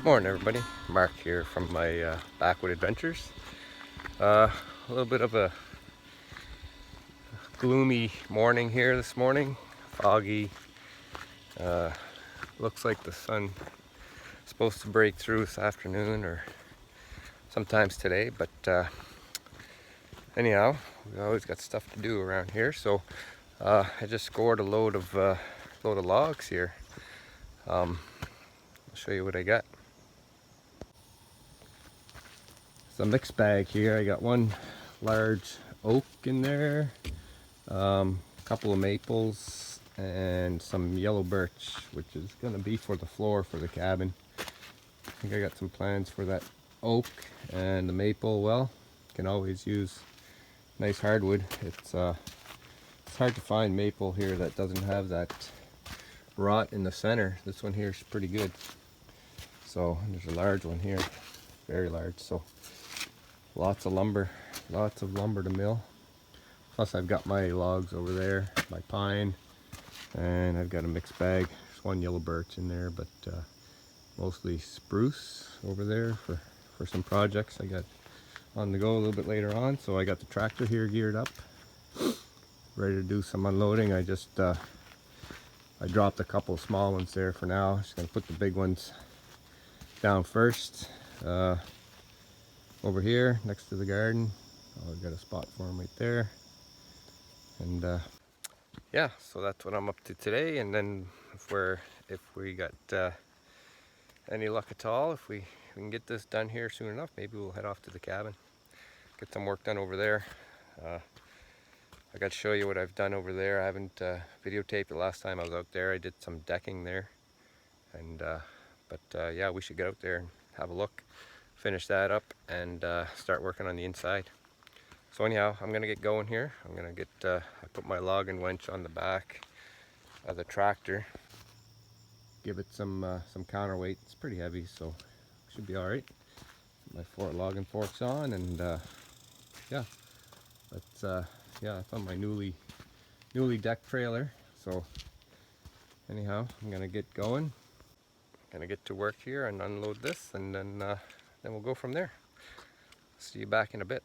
Morning everybody, Mark here from my Backwood Adventures. A little bit of a gloomy morning here this morning, foggy. Looks like the sun is supposed to break through this afternoon or sometimes today, but anyhow, we always got stuff to do around here. So I just scored a load of logs here. I'll show you what I got. It's a mixed bag here. I got one large oak in there, a couple of maples, and some yellow birch, which is going to be for the floor for the cabin. I think I got some plans for that oak and the maple. Well, can always use nice hardwood. It's hard to find maple here that doesn't have that rot in the center. This one here is pretty good. So there's a large one here, very large. So lots of lumber to mill. Plus I've got my logs over there, my pine, and I've got a mixed bag. There's one yellow birch in there, but mostly spruce over there for some projects I got on the go a little bit later on. So I got the tractor here geared up, ready to do some unloading. I just I dropped a couple of small ones there for now. Just gonna put the big ones down first. Over here next to the garden. Oh, I've got a spot for them right there. And yeah, so that's what I'm up to today. And then if we got any luck at all, if we can get this done here soon enough, maybe we'll head off to the cabin, get some work done over there. I got to show you what I've done over there. I haven't videotaped it. Last time I was out there I did some decking there, and yeah, we should get out there and have a look, finish that up, and start working on the inside. So anyhow, I'm gonna get going here. I'm gonna get I put my logging winch on the back of the tractor, give it some counterweight. It's pretty heavy, so should be all right. My 4 logging forks on, and yeah, that's yeah, it's on my newly decked trailer. So anyhow, I'm gonna get going. Gonna get to work here and unload this, and then we'll go from there. See you back in a bit.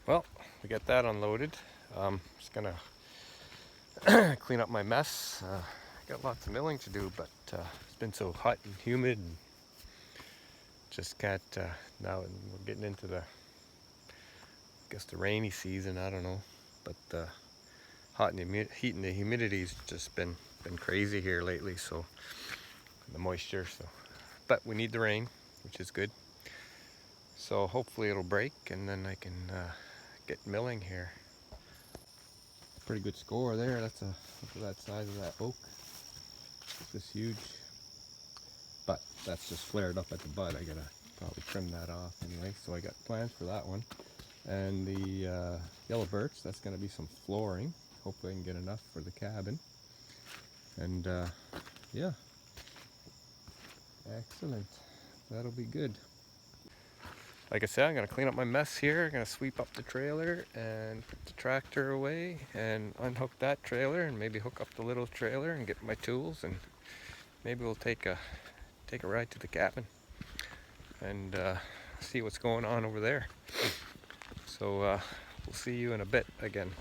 Well, we got that unloaded. Just gonna clean up my mess. Got lots of milling to do, but it's been so hot and humid, and just can't. Now we're getting into the, I guess, the rainy season. I don't know, but hot and heat and the humidity's just been crazy here lately. So the moisture. So, but we need the rain, which is good. So hopefully it'll break, and then I can get milling here. Pretty good score there. Look at that size of that oak. It's just huge. But that's just flared up at the bud. I gotta probably trim that off anyway. So I got plans for that one. And the yellow birch, that's gonna be some flooring. Hopefully I can get enough for the cabin. And yeah, excellent. That'll be good. Like I said, I'm gonna clean up my mess here. I'm gonna sweep up the trailer and put the tractor away and unhook that trailer and maybe hook up the little trailer and get my tools, and maybe we'll take a ride to the cabin and see what's going on over there. So we'll see you in a bit again.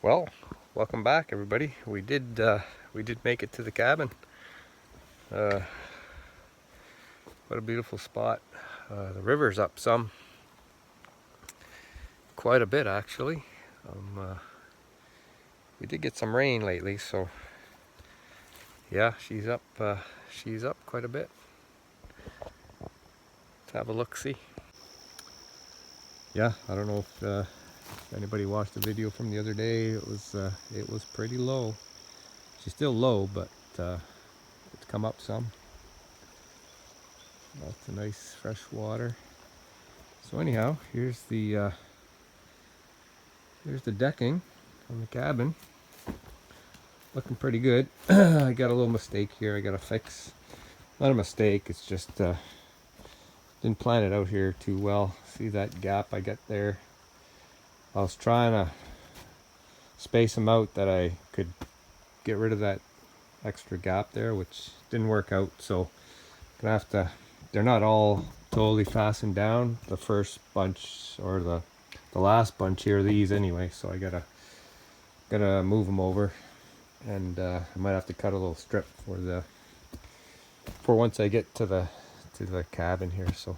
Well, welcome back, everybody. We did make it to the cabin. What a beautiful spot. The river's up some, quite a bit actually. We did get some rain lately, so yeah, she's up quite a bit. Let's have a look, see. Yeah, I don't know if anybody watched the video from the other day. It was pretty low. She's still low, but it's come up some. Lots of nice fresh water. So anyhow, here's the decking on the cabin. Looking pretty good. I got a little mistake here I gotta fix. Not a mistake, it's just didn't plan it out here too well. See that gap I got there? I was trying to space them out that I could get rid of that extra gap there, which didn't work out. So gonna have to, they're not all totally fastened down, the first bunch or the last bunch here, these anyway. So I gotta move them over, and I might have to cut a little strip for once I get to the cabin here. So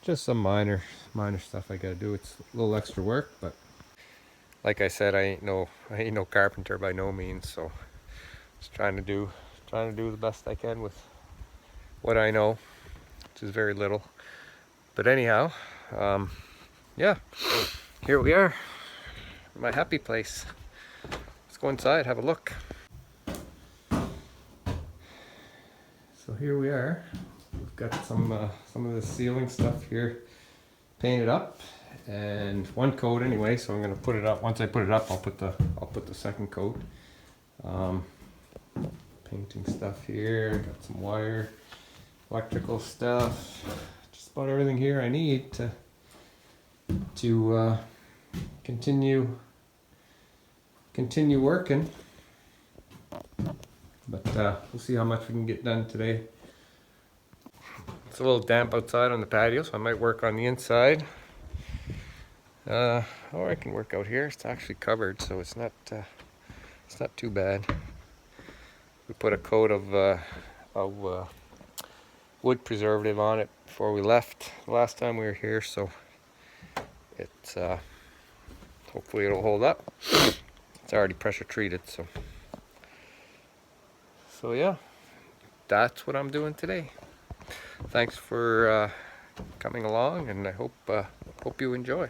just some minor stuff I gotta do. It's a little extra work, but like I said, I ain't no carpenter by no means. So just trying to do the best I can with what I know, which is very little. But anyhow, yeah, here we are, my happy place. Let's go inside, have a look. So here we are. We've got some of the ceiling stuff here painted up, and one coat anyway. So I'm gonna put it up. Once I put it up, I'll put the second coat. Painting stuff here. Got some wire, electrical stuff. Just about everything here I need to continue working. But we'll see how much we can get done today. It's a little damp outside on the patio, so I might work on the inside. Or I can work out here. It's actually covered, so it's not too bad. We put a coat of wood preservative on it before we left the last time we were here, so it's hopefully it'll hold up. It's already pressure treated, so yeah, that's what I'm doing today. Thanks for coming along, and I hope you enjoy.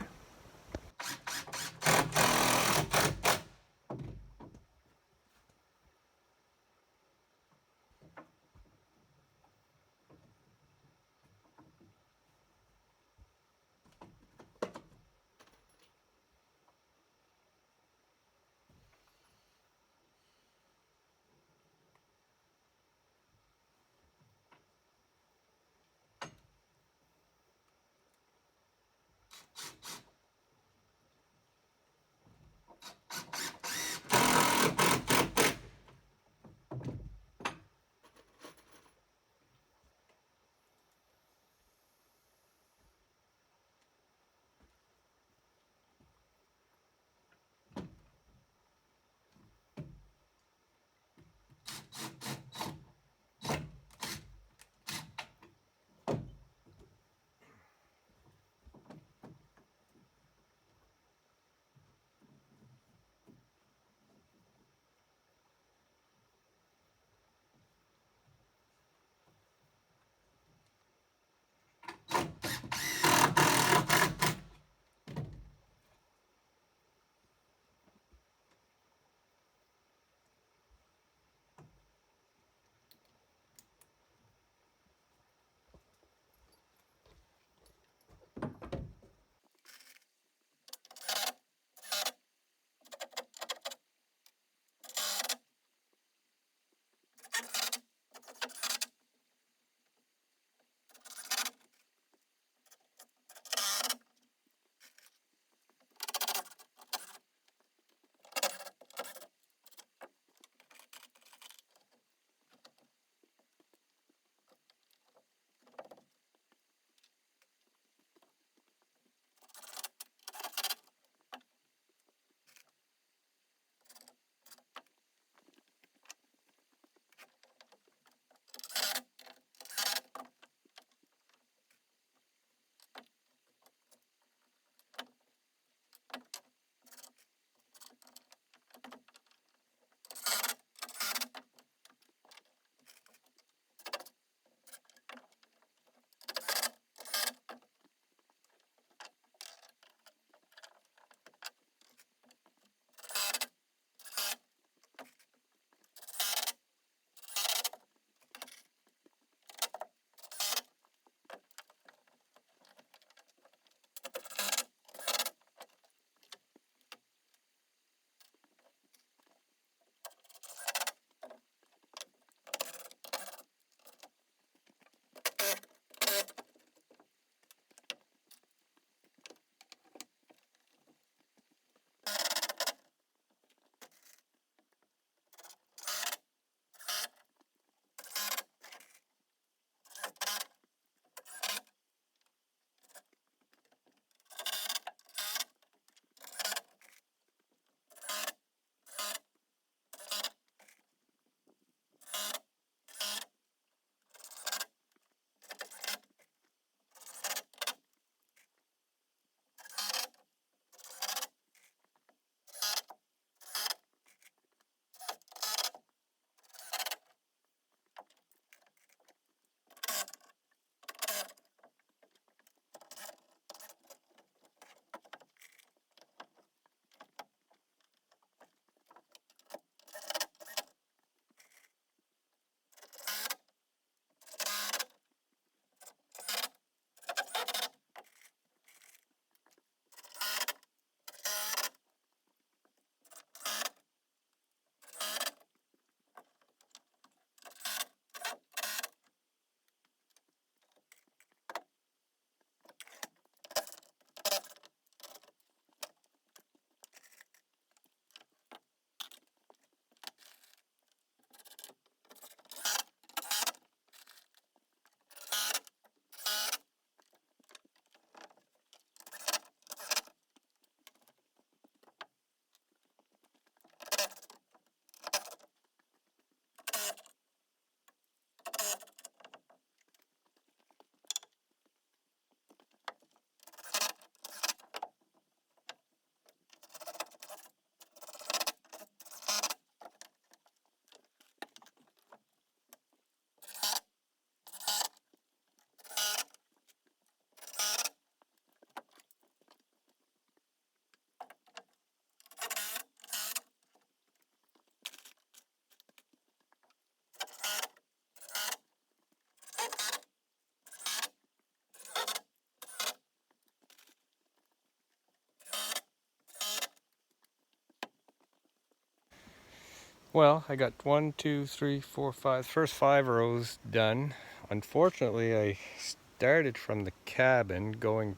Well, I got 1, 2, 3, 4, 5, first 5 rows done. Unfortunately, I started from the cabin going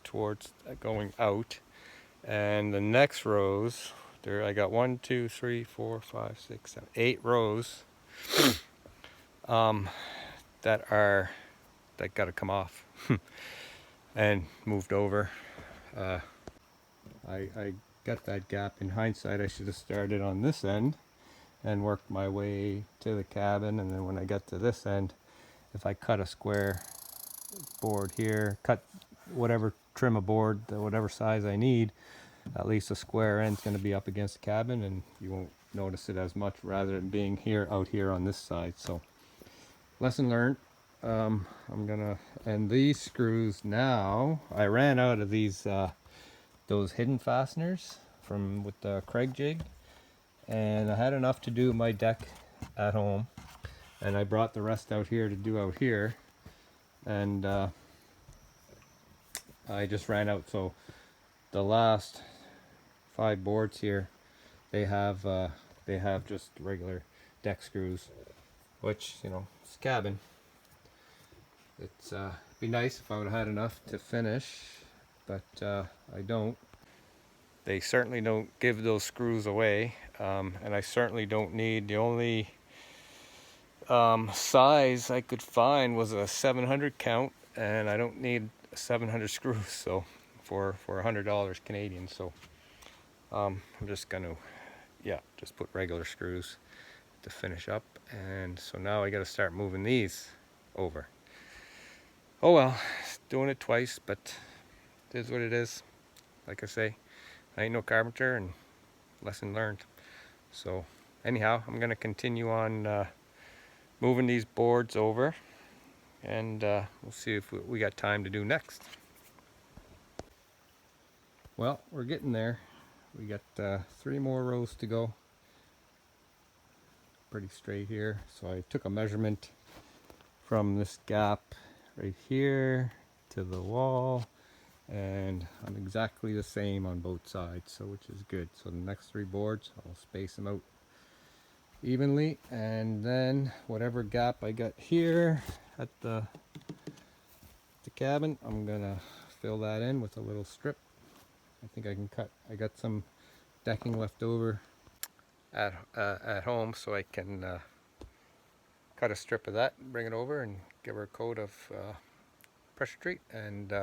out, and the next rows there I got 1, 2, 3, 4, 5, 6, 7, 8 rows um, that got to come off and moved over. Uh, I got that gap. In hindsight, I should have started on this end and work my way to the cabin. And then when I get to this end, if I cut a square board here, cut whatever, trim a board whatever size I need, at least the square end's going to be up against the cabin and you won't notice it as much, rather than being out here on this side. So lesson learned. I'm gonna end these screws now. I ran out of these those hidden fasteners from with the Craig jig, and I had enough to do my deck at home, and I brought the rest out here to do out here, and I just ran out. So the last 5 boards here, they have just regular deck screws, which, you know, it's cabin. It's be nice if I would have had enough to finish, but I don't. They certainly don't give those screws away, and I certainly don't need. The only size I could find was a 700 count, and I don't need 700 screws. So for $100 Canadian. So I'm just gonna, yeah, just put regular screws to finish up. And so now I got to start moving these over. Oh well, doing it twice, but it is what it is. Like I say, I ain't no carpenter, and lesson learned. So anyhow, I'm gonna continue on moving these boards over, and we'll see if we got time to do next. Well, we're getting there. We got 3 more rows to go. Pretty straight here. So I took a measurement from this gap right here to the wall, and I'm exactly the same on both sides, so which is good. So the next 3 boards, I'll space them out evenly, and then whatever gap I got here at the cabin, I'm gonna fill that in with a little strip. I think I can cut. I got some decking left over at home, so I can cut a strip of that, bring it over, and give her a coat of pressure treat and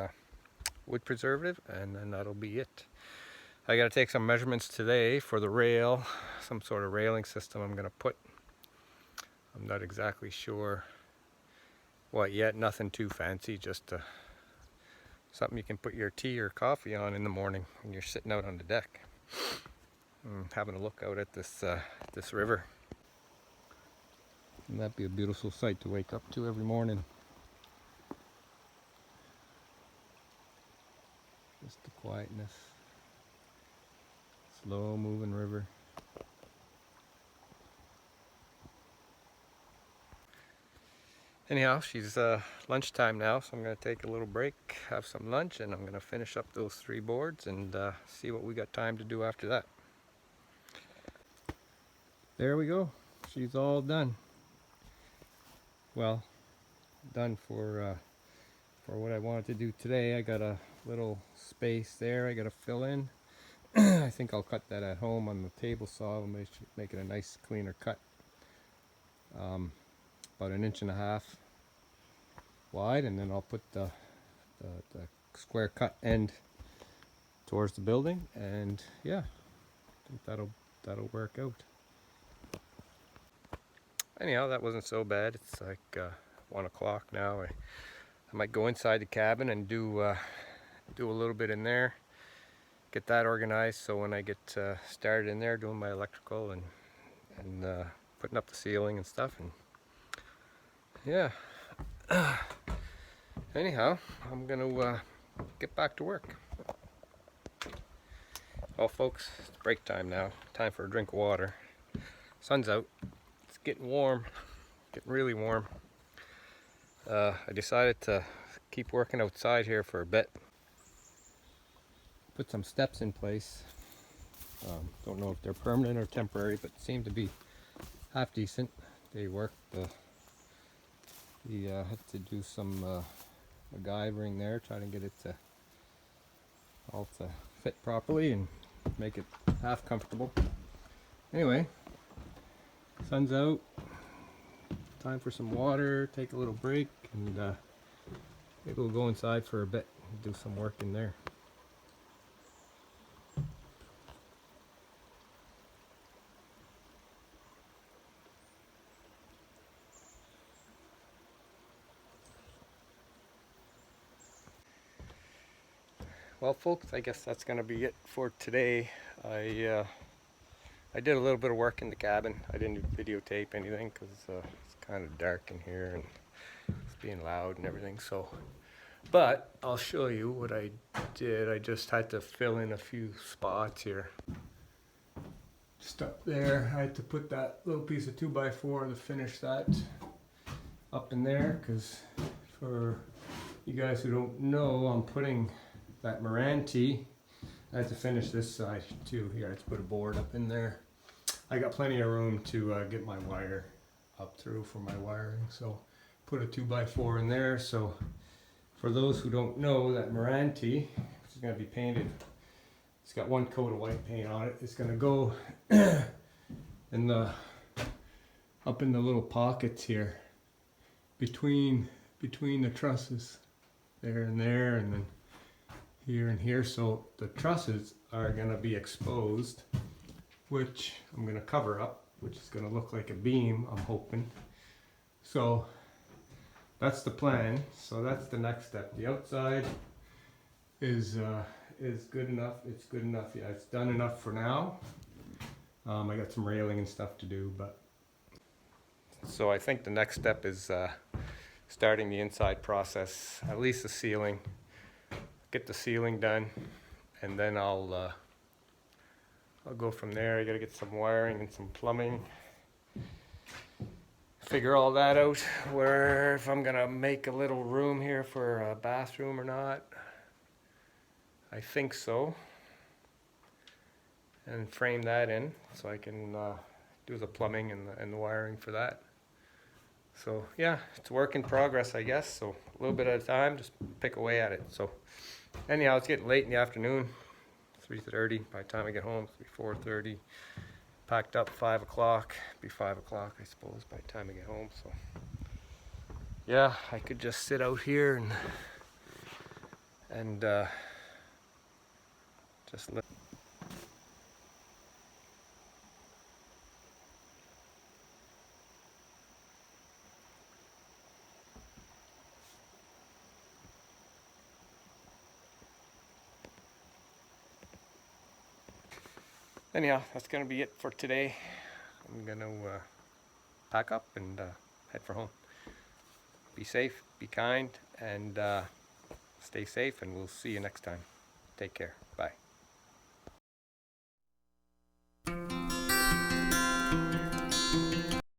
wood preservative, and then that'll be it. I got to take some measurements today for the rail, some sort of railing system I'm going to put. I'm not exactly sure what yet, nothing too fancy, just something you can put your tea or coffee on in the morning when you're sitting out on the deck and having a look out at this this river. And that'd be a beautiful sight to wake up to every morning. Just the quietness. Slow moving river. Anyhow, she's lunchtime now, so I'm going to take a little break, have some lunch, and I'm going to finish up those 3 boards and see what we got time to do after that. There we go. She's all done. Well, done for what I wanted to do today. I got a little space there I got to fill in. I think I'll cut that at home on the table saw. I'll make it a nice cleaner cut. About 1.5 inches wide, and then I'll put the square cut end towards the building, and yeah, I think that'll work out. Anyhow, that wasn't so bad. It's like 1 o'clock now. I might go inside the cabin and do a little bit in there, get that organized, so when I get started in there doing my electrical and putting up the ceiling and stuff, and yeah. Anyhow, I'm gonna get back to work. Well, folks, it's break time now. Time for a drink of water. Sun's out. It's getting warm. Getting really warm. I decided to keep working outside here for a bit. Put some steps in place. Don't know if they're permanent or temporary, but seem to be half decent. They work. Had to do some MacGyvering there, trying to get it to all to fit properly and make it half comfortable. Anyway, sun's out. Time for some water. Take a little break, and maybe we'll go inside for a bit and do some work in there. well, folks, I guess that's gonna be it for today. I did a little bit of work in the cabin. I didn't videotape anything because it's kind of dark in here and it's being loud and everything. So, but I'll show you what I did. I just had to fill in a few spots here. Just up there, I had to put that little piece of 2x4 to finish that up in there, because for you guys who don't know, I'm putting that Meranti. I had to finish this side too. Here, I had to put a board up in there. I got plenty of room to get my wire up through for my wiring, so put a 2x4 in there. So for those who don't know, that Meranti, which is going to be painted, it's got one coat of white paint on it. It's going to go in the up in the little pockets here between the trusses, there and there, and then here and here. So the trusses are going to be exposed, which I'm going to cover up, which is going to look like a beam, I'm hoping. So that's the plan. So that's the next step. The outside is good enough. It's good enough. Yeah, it's done enough for now. I got some railing and stuff to do, but so I think the next step is starting the inside process, at least the ceiling. Get the ceiling done, and then I'll go from there. I gotta get some wiring and some plumbing. Figure all that out, where if I'm gonna make a little room here for a bathroom or not. I think so. And frame that in so I can do the plumbing and the wiring for that. So yeah, it's a work in progress, I guess. So a little bit at a time, just pick away at it. So anyhow, it's getting late in the afternoon, 3:30. By the time I get home, it's 4:30. Packed up 5 o'clock. Be 5 o'clock, I suppose, by the time I get home. So yeah, I could just sit out here and just let. Anyhow, that's going to be it for today. I'm going to pack up and head for home. Be safe, be kind, and stay safe, and we'll see you next time. Take care. Bye.